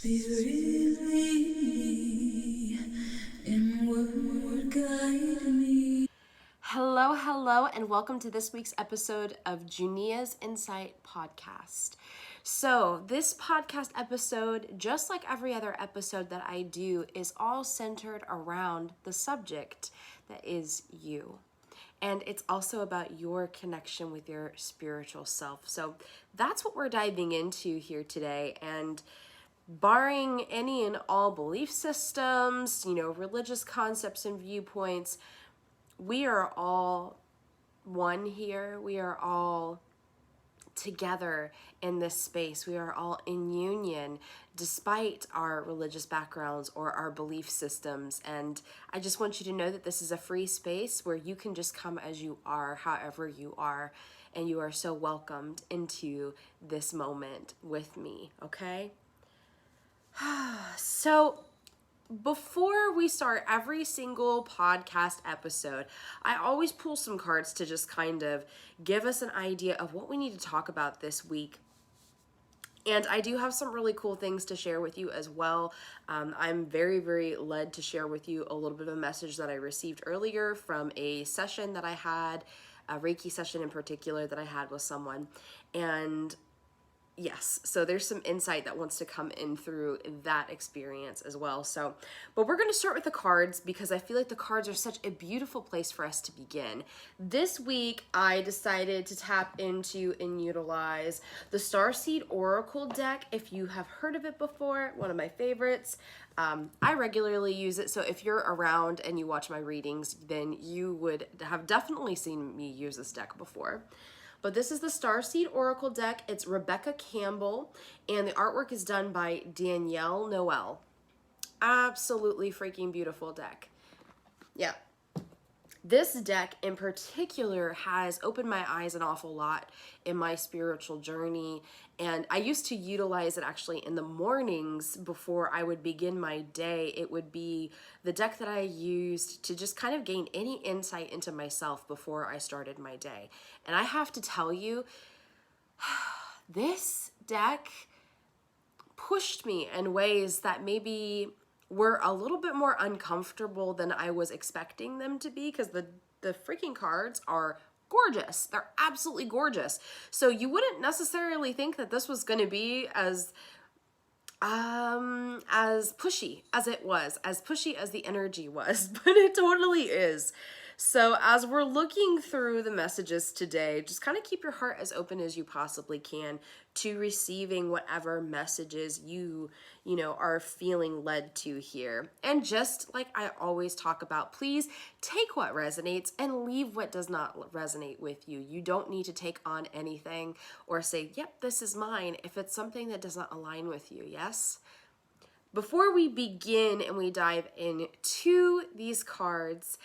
Spirit lead me, inward guide me. Hello, and welcome to this week's episode of Junia's Insight Podcast. So, this podcast episode, just like every other episode that I do, is all centered around the subject that is you. And it's also about your connection with your spiritual self. So, that's what we're diving into here today. And barring any and all belief systems, religious concepts and viewpoints, we are all one here. We are all together in this space. We are all in union despite our religious backgrounds or our belief systems. And I just want you to know that this is a free space where you can just come as you are, however you are, and you are so welcomed into this moment with me, okay? So, before we start every single podcast episode, I always pull some cards to just kind of give us an idea of what we need to talk about this week. And I do have some really cool things to share with you as well. I'm very, very led to share with you a little bit of a message that I received earlier from a session that I had, a Reiki session in particular that I had with someone. And yes, so there's some insight that wants to come in through that experience as well. So, but we're going to start with the cards because I feel like the cards are such a beautiful place for us to begin. This week, I decided to tap into and utilize the Starseed Oracle deck. If you have heard of it before, one of my favorites. I regularly use it, so if you're around and you watch my readings, then you would have definitely seen me use this deck before. But this is the Starseed Oracle deck. It's Rebecca Campbell, and the artwork is done by Danielle Noel. Absolutely freaking beautiful deck. Yeah. This deck in particular has opened my eyes an awful lot in my spiritual journey, and I used to utilize it actually in the mornings before I would begin my day. It would be the deck that I used to just kind of gain any insight into myself before I started my day. And I have to tell you, this deck pushed me in ways that maybe were a little bit more uncomfortable than I was expecting them to be, because the freaking cards are gorgeous. They're absolutely gorgeous. So you wouldn't necessarily think that this was going to be as pushy as it was, as pushy as the energy was, but it totally is. So as we're looking through the messages today, just kind of keep your heart as open as you possibly can to receiving whatever messages you are feeling led to here. And just like I always talk about, please take what resonates and leave what does not resonate with you. You don't need to take on anything or say, yep, this is mine, if it's something that does not align with you, yes? Before we begin and we dive into these cards,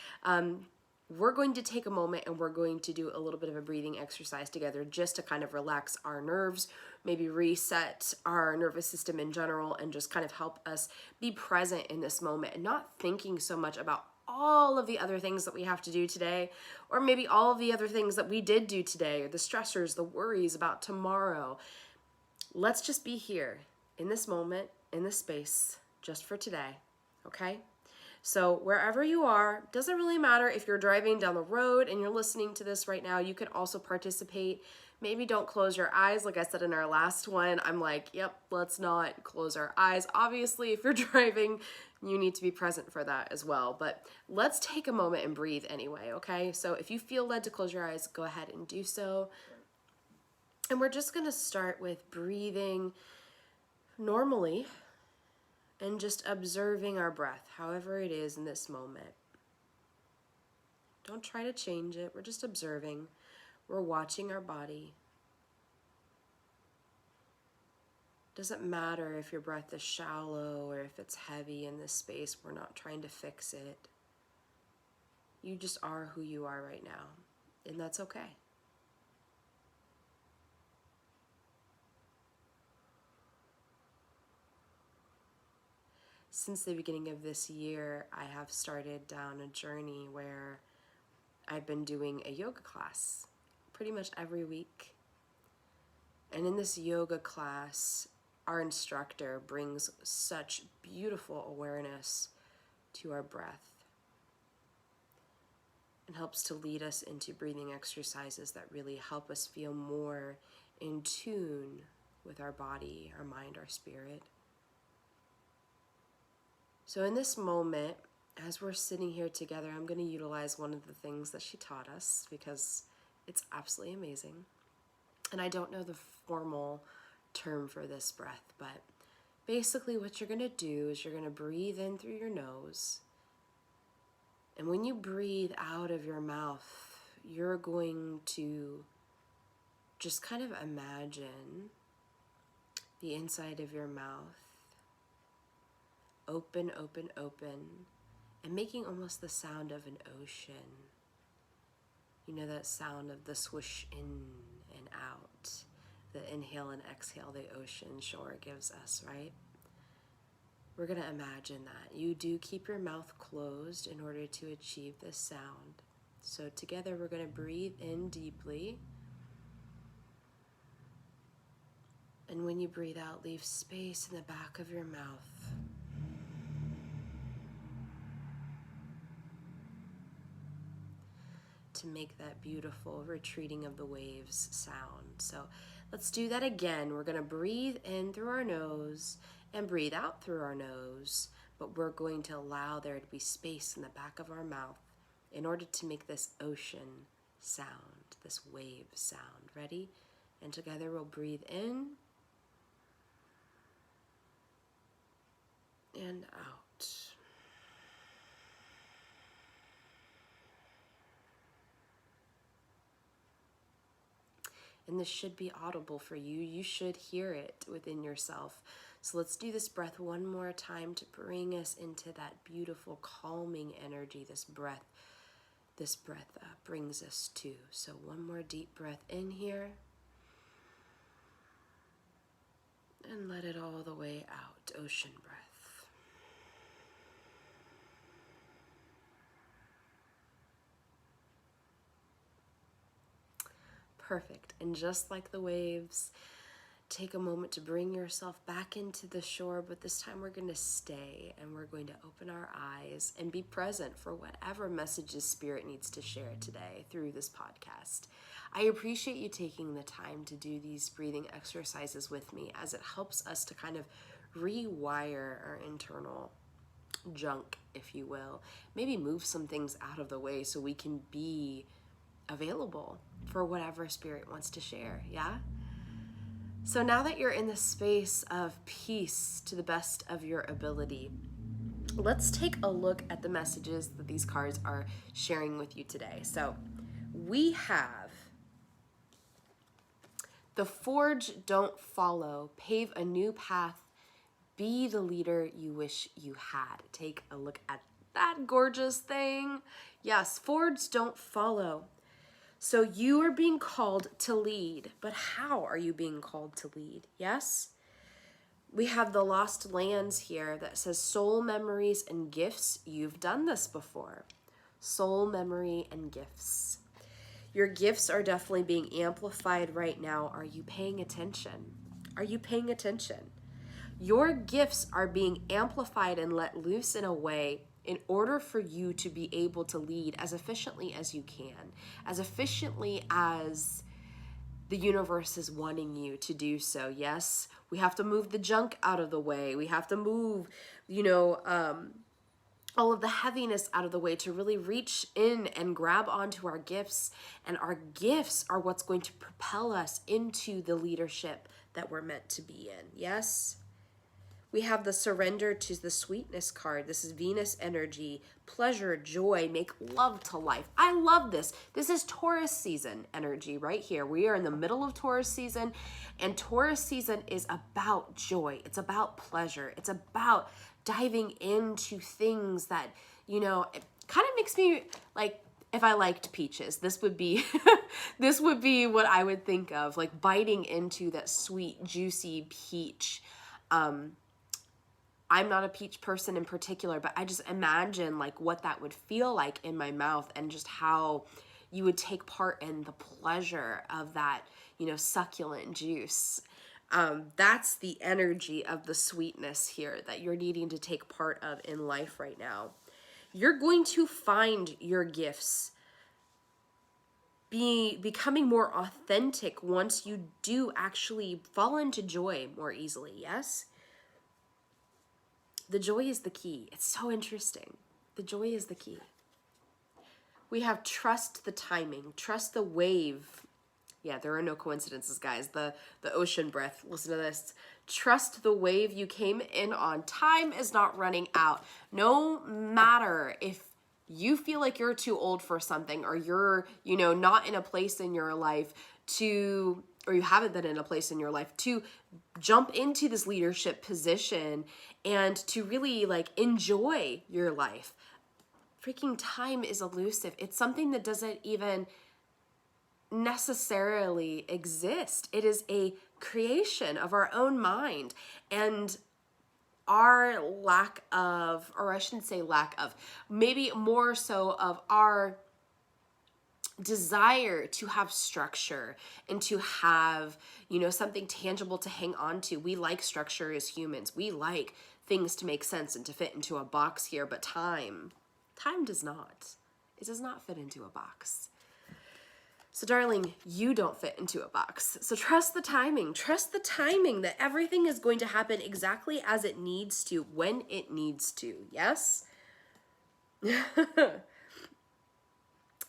we're going to take a moment and we're going to do a little bit of a breathing exercise together just to kind of relax our nerves, maybe reset our nervous system in general, and just kind of help us be present in this moment and not thinking so much about all of the other things that we have to do today, or maybe all of the other things that we did do today, or the stressors, the worries about tomorrow. Let's just be here in this moment, in this space, just for today, okay? So wherever you are, doesn't really matter if you're driving down the road and you're listening to this right now, you can also participate. Maybe don't close your eyes. Like I said in our last one, I'm like, yep, let's not close our eyes. Obviously, if you're driving, you need to be present for that as well. But let's take a moment and breathe anyway, okay? So if you feel led to close your eyes, go ahead and do so. And we're just gonna start with breathing normally and just observing our breath, however it is in this moment. Don't try to change it. We're just observing. We're watching our body. Doesn't matter if your breath is shallow or if it's heavy in this space. We're not trying to fix it. You just are who you are right now, and that's okay. Since the beginning of this year, I have started down a journey where I've been doing a yoga class pretty much every week. And in this yoga class, our instructor brings such beautiful awareness to our breath and helps to lead us into breathing exercises that really help us feel more in tune with our body, our mind, our spirit. So in this moment, as we're sitting here together, I'm going to utilize one of the things that she taught us because it's absolutely amazing. And I don't know the formal term for this breath, but basically what you're going to do is you're going to breathe in through your nose. And when you breathe out of your mouth, you're going to just kind of imagine the inside of your mouth open, open, open, and making almost the sound of an ocean. You know that sound of the swoosh in and out, the inhale and exhale the ocean shore gives us, right? We're going to imagine that. You do keep your mouth closed in order to achieve this sound. So together we're going to breathe in deeply. And when you breathe out, leave space in the back of your mouth. To make that beautiful retreating of the waves sound. So let's do that again. We're going to breathe in through our nose and breathe out through our nose, but we're going to allow there to be space in the back of our mouth in order to make this ocean sound, this wave sound. Ready? And together we'll breathe in and out. And this should be audible for you. You should hear it within yourself. So let's do this breath one more time to bring us into that beautiful calming energy this breath brings us to. So one more deep breath in here. And let it all the way out, ocean breath. Perfect. And just like the waves, take a moment to bring yourself back into the shore, but this time we're going to stay and we're going to open our eyes and be present for whatever messages Spirit needs to share today through this podcast. I appreciate you taking the time to do these breathing exercises with me, as it helps us to kind of rewire our internal junk, if you will. Maybe move some things out of the way so we can be available for whatever Spirit wants to share, yeah? So now that you're in the space of peace to the best of your ability, let's take a look at the messages that these cards are sharing with you today. So we have the forge, don't follow, pave a new path, be the leader you wish you had. Take a look at that gorgeous thing. Yes, forge, don't follow. So you are being called to lead, but how are you being called to lead? Yes? We have the lost lands here that says soul memories and gifts. You've done this before. Soul memory and gifts. Your gifts are definitely being amplified right now. Are you paying attention? Are you paying attention? Your gifts are being amplified and let loose in a way in order for you to be able to lead as efficiently as you can, as efficiently as the universe is wanting you to do so. Yes, we have to move the junk out of the way. We have to move, all of the heaviness out of the way to really reach in and grab onto our gifts. And our gifts are what's going to propel us into the leadership that we're meant to be in. Yes? We have the surrender to the sweetness card. This is Venus energy, pleasure, joy, make love to life. I love this. This is Taurus season energy right here. We are in the middle of Taurus season, and Taurus season is about joy. It's about pleasure. It's about diving into things that, it kind of makes me like, if I liked peaches, this would be this would be what I would think of, like biting into that sweet, juicy peach. I'm not a peach person in particular, but I just imagine like what that would feel like in my mouth, and just how you would take part in the pleasure of that, succulent juice. That's the energy of the sweetness here that you're needing to take part of in life right now. You're going to find your gifts becoming more authentic once you do actually fall into joy more easily. Yes? The joy is the key. It's so interesting. The joy is the key. We have trust the timing, trust the wave. Yeah, there are no coincidences, guys. The ocean breath. Listen to this. Trust the wave you came in on. Time is not running out. No matter if you feel like you're too old for something, or you're, not in a place in your life or you haven't been in a place in your life to jump into this leadership position and to really enjoy your life. Freaking time is elusive. It's something that doesn't even necessarily exist. It is a creation of our own mind and our lack of, or I shouldn't say lack of, maybe more so of our desire to have structure and to have, something tangible to hang on to. We like structure as humans. We like things to make sense and to fit into a box here, but time does not. It does not fit into a box. So darling, you don't fit into a box. So trust the timing. Trust the timing that everything is going to happen exactly as it needs to, when it needs to. Yes?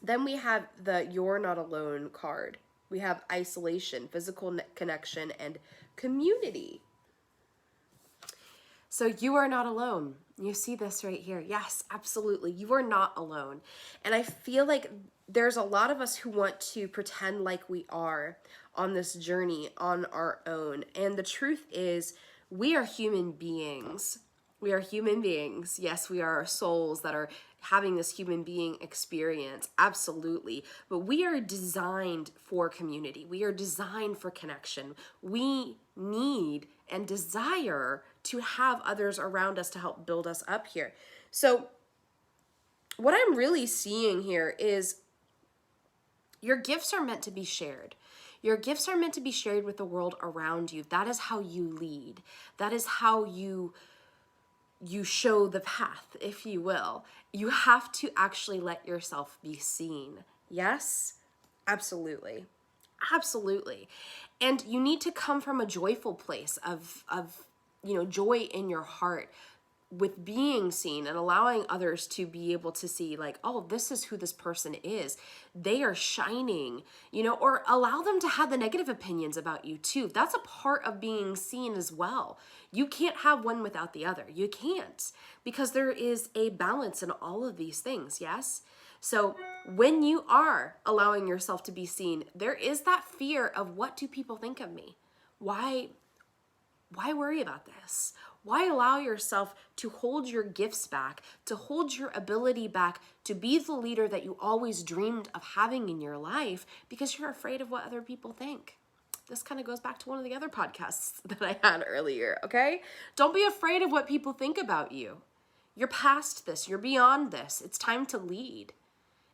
Then we have the You're Not Alone card. We have isolation, physical connection, and community. So you are not alone. You see this right here. Yes, absolutely. You are not alone. And I feel like there's a lot of us who want to pretend like we are on this journey on our own. And the truth is, we are human beings. We are human beings. Yes, we are souls that are having this human being experience. Absolutely. But we are designed for community. We are designed for connection. We need and desire to have others around us to help build us up here. So what I'm really seeing here is your gifts are meant to be shared. Your gifts are meant to be shared with the world around you. That is how you lead. That is how you show the path, if you will. You have to actually let yourself be seen. Yes? Absolutely. Absolutely. And you need to come from a joyful place of joy in your heart with being seen and allowing others to be able to see oh, this is who this person is. They are shining, or allow them to have the negative opinions about you too. That's a part of being seen as well. You can't have one without the other. You can't, because there is a balance in all of these things. Yes. So when you are allowing yourself to be seen, there is that fear of, what do people think of me? Why worry about this? Why allow yourself to hold your gifts back, to hold your ability back, to be the leader that you always dreamed of having in your life, because you're afraid of what other people think? This kind of goes back to one of the other podcasts that I had earlier, okay? Don't be afraid of what people think about you. You're past this. You're beyond this. It's time to lead.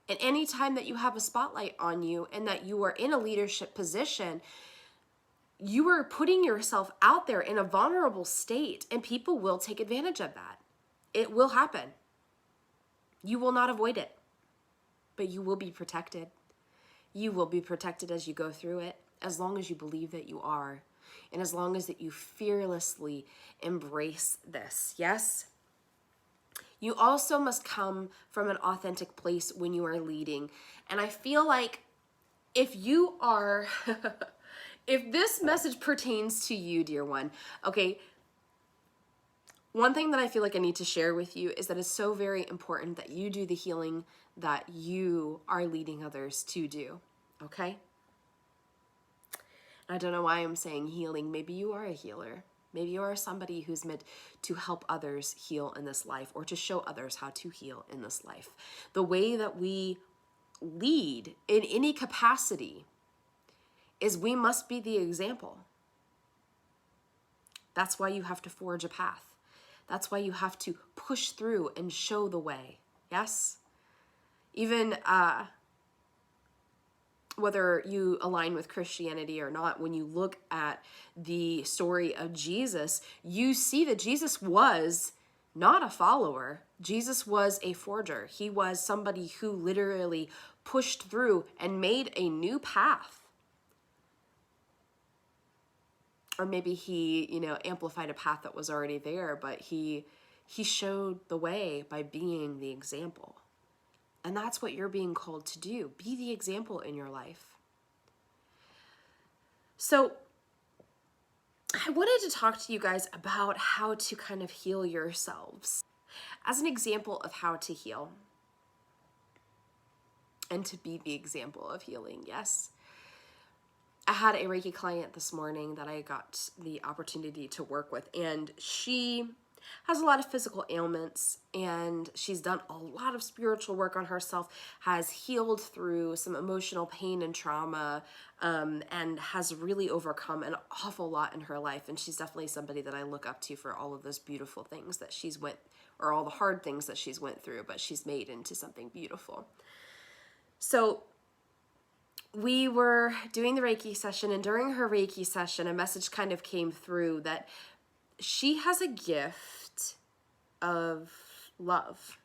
And any time that you have a spotlight on you and that you are in a leadership position, you are putting yourself out there in a vulnerable state, and people will take advantage of that. It will happen. You will not avoid it, but you will be protected. You will be protected as you go through it, as long as you believe that you are, and as long as that you fearlessly embrace this. Yes? You also must come from an authentic place when you are leading. And I feel like if you are... if this message pertains to you, dear one, okay, one thing that I feel like I need to share with you is that it's so very important that you do the healing that you are leading others to do, okay? I don't know why I'm saying healing. Maybe you are a healer. Maybe you are somebody who's meant to help others heal in this life, or to show others how to heal in this life. The way that we lead in any capacity is we must be the example. That's why you have to forge a path. That's why you have to push through and show the way. Yes? Even whether you align with Christianity or not, when you look at the story of Jesus, you see that Jesus was not a follower. Jesus was a forger. He was somebody who literally pushed through and made a new path. Or maybe he, amplified a path that was already there, but he showed the way by being the example. And that's what you're being called to do. Be the example in your life. So I wanted to talk to you guys about how to kind of heal yourselves as an example of how to heal and to be the example of healing. Yes. I had a Reiki client this morning that I got the opportunity to work with, and she has a lot of physical ailments, and she's done a lot of spiritual work on herself, has healed through some emotional pain and trauma, and has really overcome an awful lot in her life. And she's definitely somebody that I look up to for all of those beautiful things that or all the hard things that she's went through, but she's made into something beautiful. So we were doing the Reiki session, and during her Reiki session, a message kind of came through that she has a gift of love.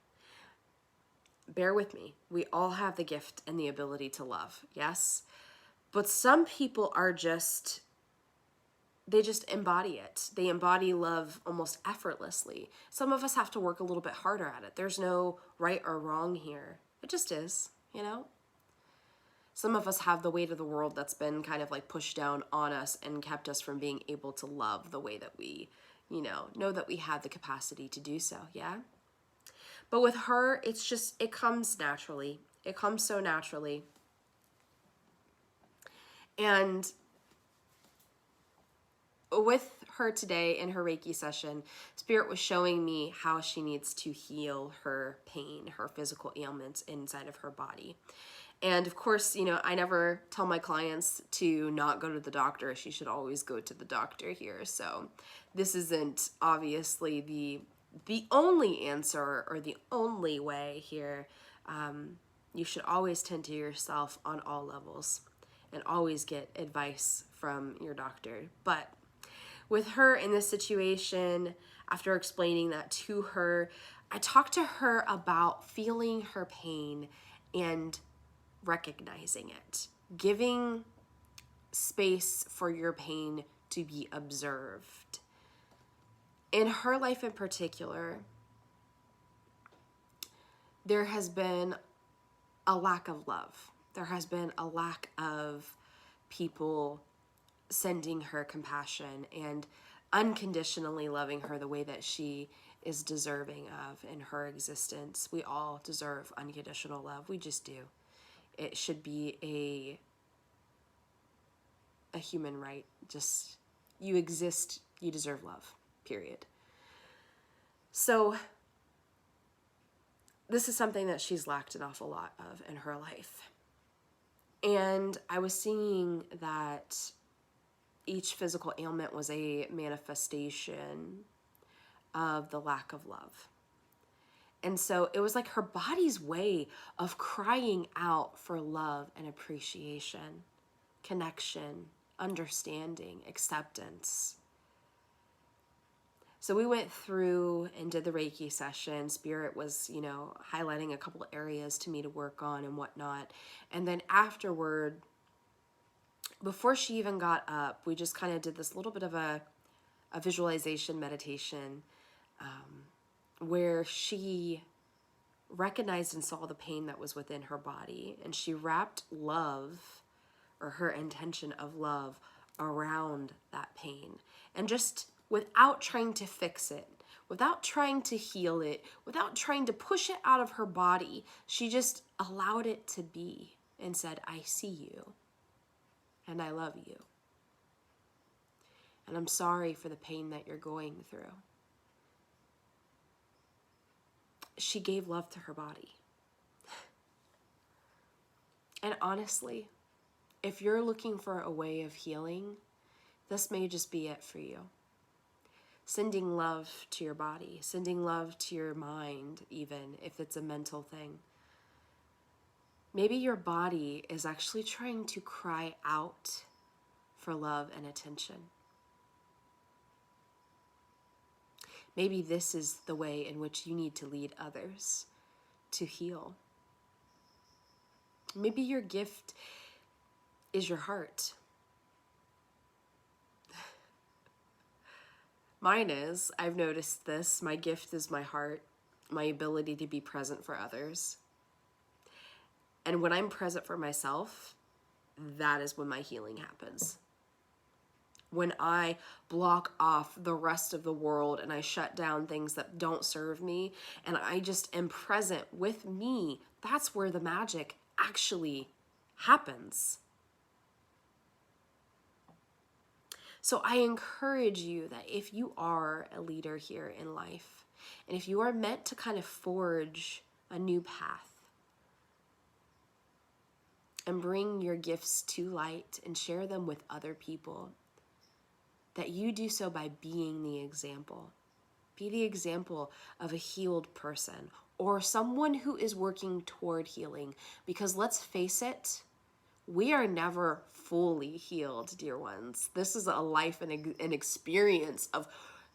Bear with me. We all have the gift and the ability to love, yes? But some people they just embody it. They embody love almost effortlessly. Some of us have to work a little bit harder at it. There's no right or wrong here. It just is, Some of us have the weight of the world that's been kind of like pushed down on us and kept us from being able to love the way that we, know that we have the capacity to do so, yeah? But with her, it comes naturally. It comes so naturally. And with her today in her Reiki session, Spirit was showing me how she needs to heal her pain, her physical ailments inside of her body. And of course, I never tell my clients to not go to the doctor. She should always go to the doctor here. So this isn't obviously the only answer or the only way here. You should always tend to yourself on all levels and always get advice from your doctor. But with her in this situation, after explaining that to her, I talked to her about feeling her pain and recognizing it, giving space for your pain to be observed. In her life in particular, there has been a lack of love. There has been a lack of people sending her compassion and unconditionally loving her the way that she is deserving of in her existence. We all deserve unconditional love. We just do. It should be a human right. Just, you exist, you deserve love, period. So this is something that she's lacked an awful lot of in her life. And I was seeing that each physical ailment was a manifestation of the lack of love. And so it was like her body's way of crying out for love and appreciation, connection, understanding, acceptance. So we went through and did the Reiki session. Spirit was, highlighting a couple areas to me to work on and whatnot. And then afterward, before she even got up, we just kind of did this little bit of a visualization meditation where she recognized and saw the pain that was within her body, and she wrapped love, or her intention of love, around that pain. And just without trying to fix it, without trying to heal it, without trying to push it out of her body, she just allowed it to be and said, I see you, and I love you. And I'm sorry for the pain that you're going through. She gave love to her body. And honestly, if you're looking for a way of healing, this may just be it for you. Sending love to your body, sending love to your mind, even if it's a mental thing. Maybe your body is actually trying to cry out for love and attention. Maybe this is the way in which you need to lead others to heal. Maybe your gift is your heart. Mine is, I've noticed this, my gift is my heart, my ability to be present for others. And when I'm present for myself, that is when my healing happens. When I block off the rest of the world and I shut down things that don't serve me and I just am present with me, that's where the magic actually happens. So I encourage you that if you are a leader here in life, and if you are meant to kind of forge a new path and bring your gifts to light and share them with other people, that you do so by being the example. Be the example of a healed person or someone who is working toward healing. Because let's face it, we are never fully healed, dear ones. This is a life and an experience of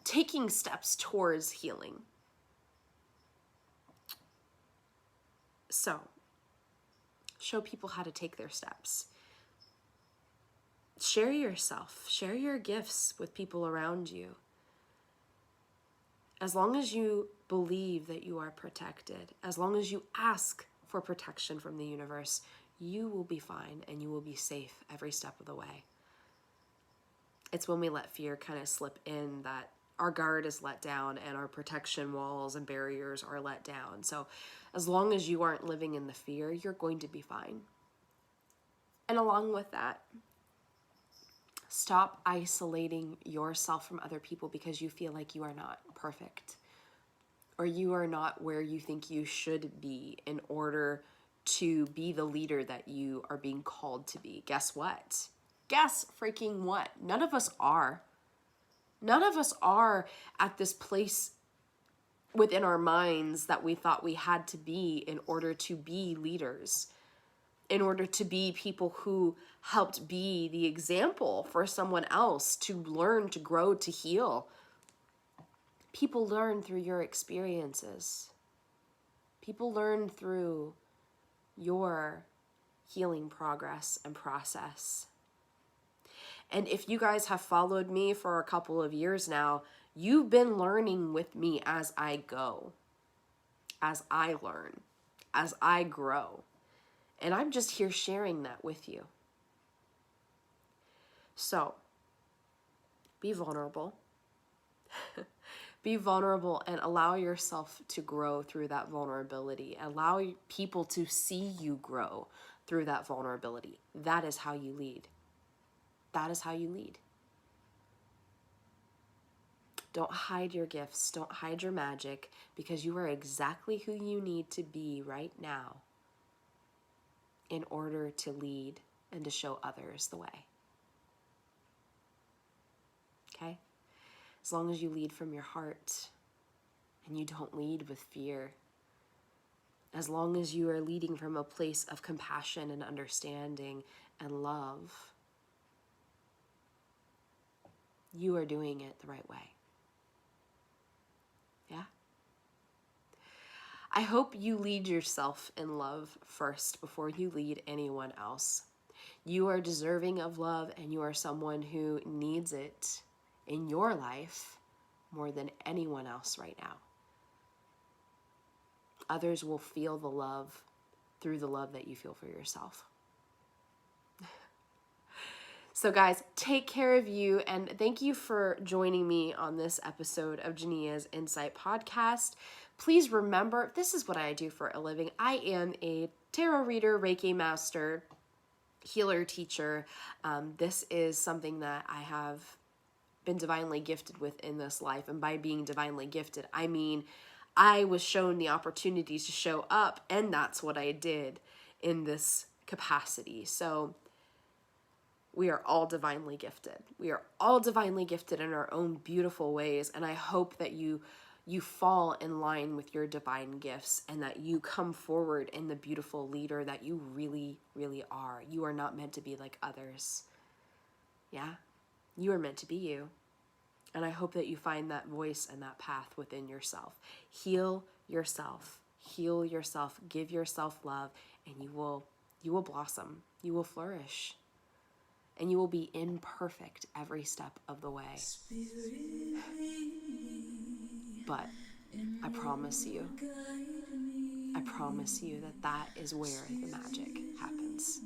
taking steps towards healing. So, show people how to take their steps. Share yourself, share your gifts with people around you. As long as you believe that you are protected, as long as you ask for protection from the universe, you will be fine and you will be safe every step of the way. It's when we let fear kind of slip in that our guard is let down and our protection walls and barriers are let down. So as long as you aren't living in the fear, you're going to be fine. And along with that, stop isolating yourself from other people because you feel like you are not perfect or you are not where you think you should be in order to be the leader that you are being called to be. Guess what? Guess freaking what? None of us are. None of us are at this place within our minds that we thought we had to be in order to be leaders, in order to be people who helped be the example for someone else to learn, to grow, to heal. People learn through your experiences. People learn through your healing progress and process. And if you guys have followed me for a couple of years now, you've been learning with me as I go, as I learn, as I grow. And I'm just here sharing that with you. So, be vulnerable. Be vulnerable and allow yourself to grow through that vulnerability. Allow people to see you grow through that vulnerability. That is how you lead. That is how you lead. Don't hide your gifts. Don't hide your magic because you are exactly who you need to be right now in order to lead and to show others the way. Okay? As long as you lead from your heart and you don't lead with fear, as long as you are leading from a place of compassion and understanding and love, you are doing it the right way. Yeah? I hope you lead yourself in love first before you lead anyone else. You are deserving of love and you are someone who needs it in your life more than anyone else right now. Others will feel the love through the love that you feel for yourself. So guys, take care of you and thank you for joining me on this episode of Junia's Insight Podcast. Please remember, this is what I do for a living. I am a tarot reader, Reiki master, healer, teacher. This is something that I have been divinely gifted with in this life. And by being divinely gifted, I mean I was shown the opportunity to show up, and that's what I did in this capacity. So we are all divinely gifted. We are all divinely gifted in our own beautiful ways, and I hope that you you fall in line with your divine gifts and that you come forward in the beautiful leader that you really, really are. You are not meant to be like others. Yeah, you are meant to be you. And I hope that you find that voice and that path within yourself. Heal yourself. Heal yourself. Give yourself love, and you will blossom. You will flourish. And you will be imperfect every step of the way. But I promise you that that is where the magic happens.